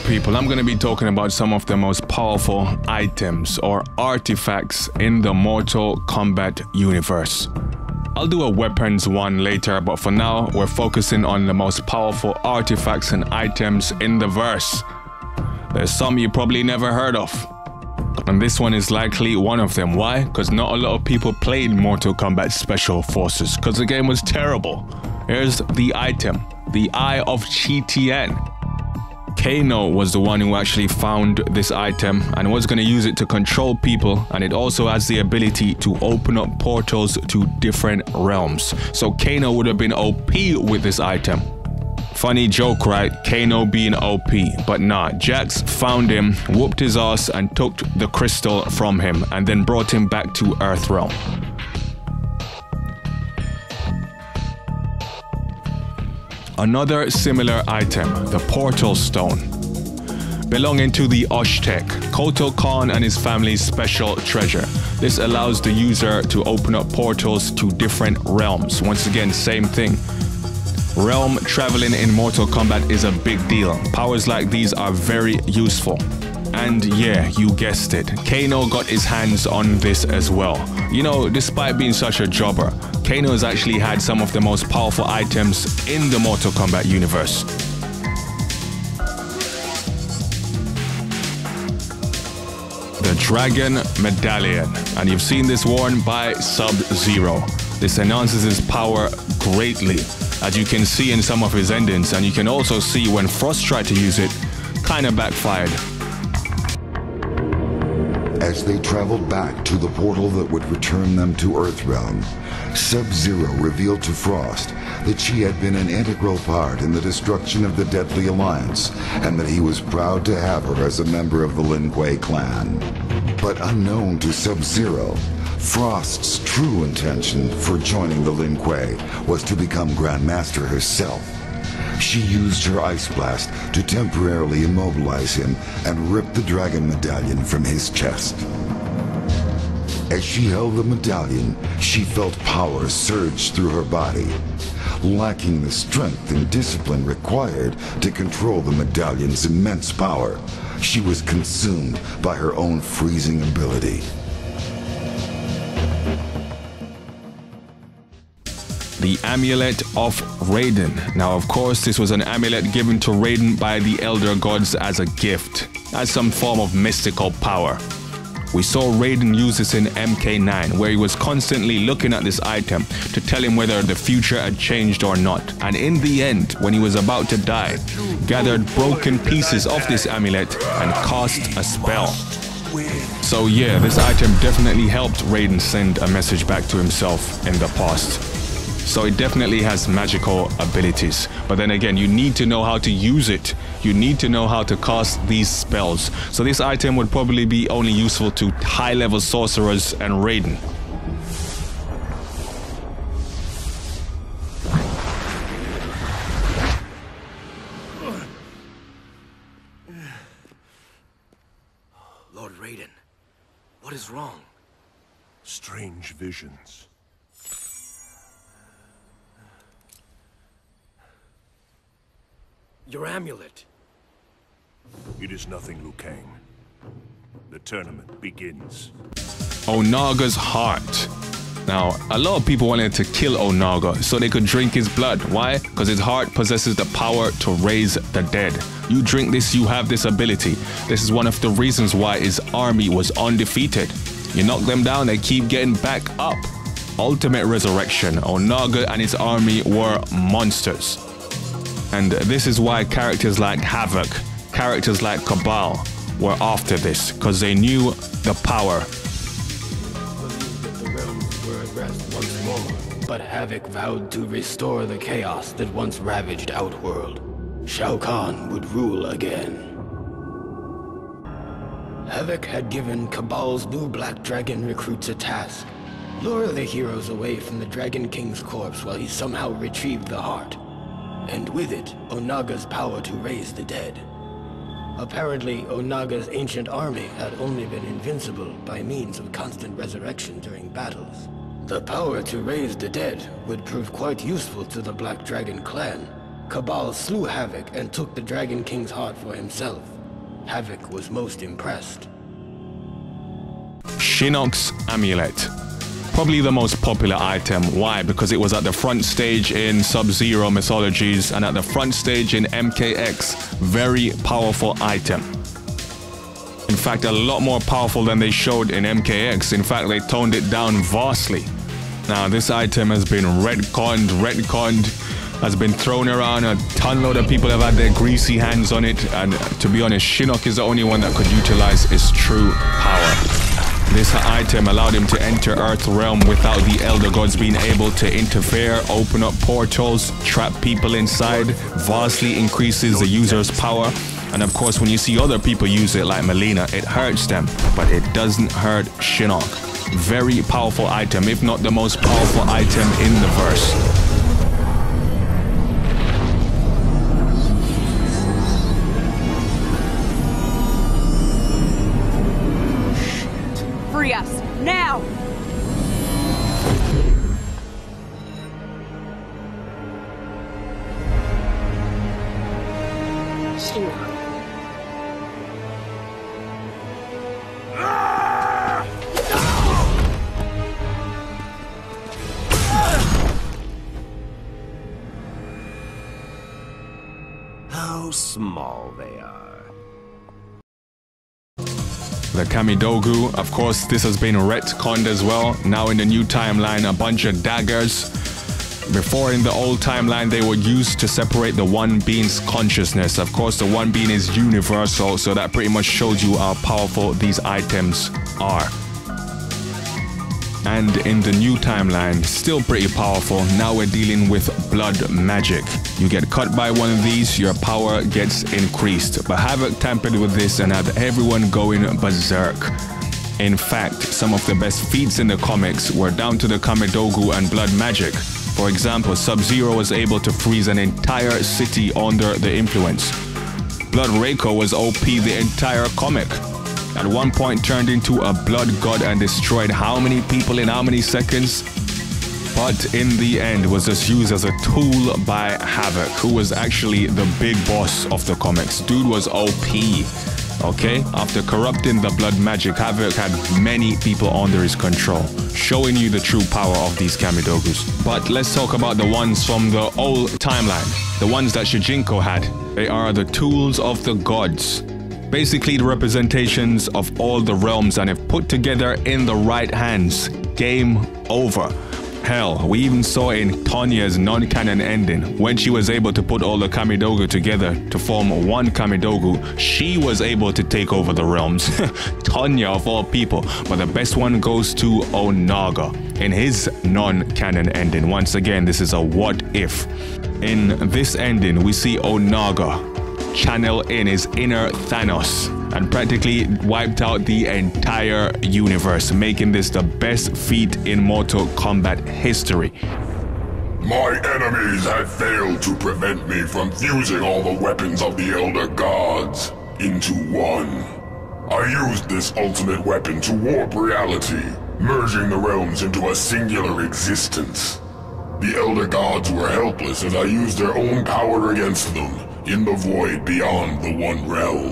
people, I'm going to be talking about some of the most powerful items or artifacts in the Mortal Kombat universe. I'll do a weapons one later, but for now, we're focusing on the most powerful artifacts and items in the verse. There's some you probably never heard of, and this one is likely one of them. Why? Because not a lot of people played Mortal Kombat Special Forces, because the game was terrible. Here's the item, the Eye of Chitian. Kano was the one who actually found this item and was going to use it to control people, and it also has the ability to open up portals to different realms. So Kano would have been OP with this item. Funny joke, right? Kano being OP, but nah, Jax found him, whooped his ass and took the crystal from him and then brought him back to Earthrealm. Another similar item, the Portal Stone. Belonging to the ojects, Kotal Khan and his family's special treasure. This allows the user to open up portals to different realms. Once again, same thing. Realm traveling in Mortal Kombat is a big deal. Powers like these are very useful. And yeah, you guessed it, Kano got his hands on this as well. You know, despite being such a jobber, Kano has actually had some of the most powerful items in the Mortal Kombat universe. The Dragon Medallion, and you've seen this worn by Sub-Zero. This enhances his power greatly, as you can see in some of his endings, and you can also see when Frost tried to use it, kinda backfired. As they traveled back to the portal that would return them to Earthrealm, Sub-Zero revealed to Frost that she had been an integral part in the destruction of the Deadly Alliance, and that he was proud to have her as a member of the Lin Kuei clan. But unknown to Sub-Zero, Frost's true intention for joining the Lin Kuei was to become Grandmaster herself. She used her Ice Blast to temporarily immobilize him and rip the Dragon Medallion from his chest. As she held the medallion, she felt power surge through her body. Lacking the strength and discipline required to control the medallion's immense power, she was consumed by her own freezing ability. The Amulet of Raiden. Now, of course, this was an amulet given to Raiden by the Elder Gods as a gift, as some form of mystical power. We saw Raiden use this in MK9, where he was constantly looking at this item to tell him whether the future had changed or not. And in the end, when he was about to die, gathered broken pieces of this amulet and cast a spell. So yeah, this item definitely helped Raiden send a message back to himself in the past. So it definitely has magical abilities. But then again, you need to know how to use it. You need to know how to cast these spells. So this item would probably be only useful to high-level sorcerers and Raiden. Lord Raiden, what is wrong? Strange visions. Your amulet. It is nothing, Liu Kang. The tournament begins. Onaga's heart. Now, a lot of people wanted to kill Onaga so they could drink his blood. Why? Because his heart possesses the power to raise the dead. You drink this, you have this ability. This is one of the reasons why his army was undefeated. You knock them down, they keep getting back up. Ultimate resurrection. Onaga and his army were monsters. And this is why characters like Havoc, characters like Cabal were after this, because they knew the power. Believed that the realms were at rest once more, but Havoc vowed to restore the chaos that once ravaged Outworld. Shao Kahn would rule again. Havoc had given Cabal's new Black Dragon recruits a task: lure the heroes away from the Dragon King's corpse while he somehow retrieved the heart. And with it, Onaga's power to raise the dead. Apparently, Onaga's ancient army had only been invincible by means of constant resurrection during battles. The power to raise the dead would prove quite useful to the Black Dragon clan. Cabal slew Havoc and took the Dragon King's heart for himself. Havoc was most impressed. Shinnok's Amulet. Probably the most popular item. Why? Because it was at the front stage in Sub-Zero mythologies and at the front stage in MKX. Very powerful item. In fact, a lot more powerful than they showed in MKX. In fact, they toned it down vastly. Now, this item has been retconned, has been thrown around. A ton load of people have had their greasy hands on it. And to be honest, Shinnok is the only one that could utilize its true power. This item allowed him to enter Earth Realm without the Elder Gods being able to interfere, open up portals, trap people inside, vastly increases the user's power. And of course, when you see other people use it like Melina, it hurts them, but it doesn't hurt Shinnok. Very powerful item, if not the most powerful item in the verse. Free us, now! Shinnok. How small they are. The Kamidogu, of course, this has been retconned as well. Now in the new timeline, a bunch of daggers. Before in the old timeline, they were used to separate the one being's consciousness. Of course, the one being is universal, so that pretty much shows you how powerful these items are. And in the new timeline, still pretty powerful. Now we're dealing with blood magic. You get cut by one of these, your power gets increased. But Havoc tampered with this and had everyone going berserk. In fact, some of the best feats in the comics were down to the Kamidogu and blood magic. For example, Sub-Zero was able to freeze an entire city under the influence. Blood Reiko was OP the entire comic. At one point turned into a blood god and destroyed how many people in how many seconds? But in the end was just used as a tool by Havoc, who was actually the big boss of the comics. Dude was OP. Okay, after corrupting the blood magic, Havoc had many people under his control, showing you the true power of these Kamidogus. But let's talk about the ones from the old timeline, the ones that Chitian had. They are the tools of the gods. Basically the representations of all the realms, and if put together in the right hands, game over. Hell, we even saw in Tonya's non-canon ending, when she was able to put all the Kamidogu together to form one Kamidogu, she was able to take over the realms. Tonya of all people. But the best one goes to Onaga in his non-canon ending. Once again, this is a what if. In this ending, we see Onaga channel in his inner Thanos and practically wiped out the entire universe, making this the best feat in Mortal Kombat history. My enemies have failed to prevent me from fusing all the weapons of the Elder Gods into one. I used this ultimate weapon to warp reality, merging the realms into a singular existence. The Elder Gods were helpless as I used their own power against them in the void beyond the One Realm.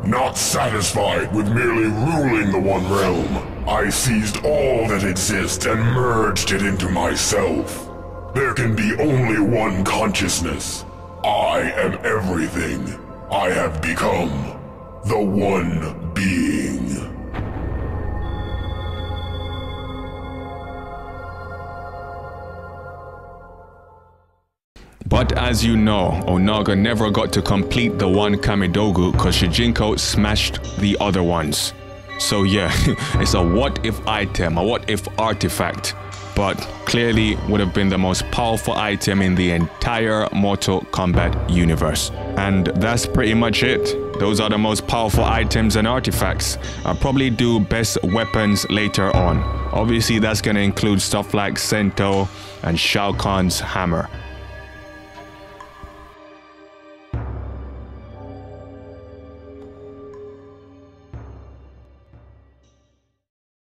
Not satisfied with merely ruling the One Realm, I seized all that exists and merged it into myself. There can be only one consciousness. I am everything. I have become the One Being. But as you know, Onaga never got to complete the one Kamidogu because Chitian smashed the other ones. So yeah, it's a what if item, a what if artifact. But clearly would have been the most powerful item in the entire Mortal Kombat universe. And that's pretty much it. Those are the most powerful items and artifacts. I'll probably do best weapons later on. Obviously that's going to include stuff like Sento and Shao Kahn's hammer.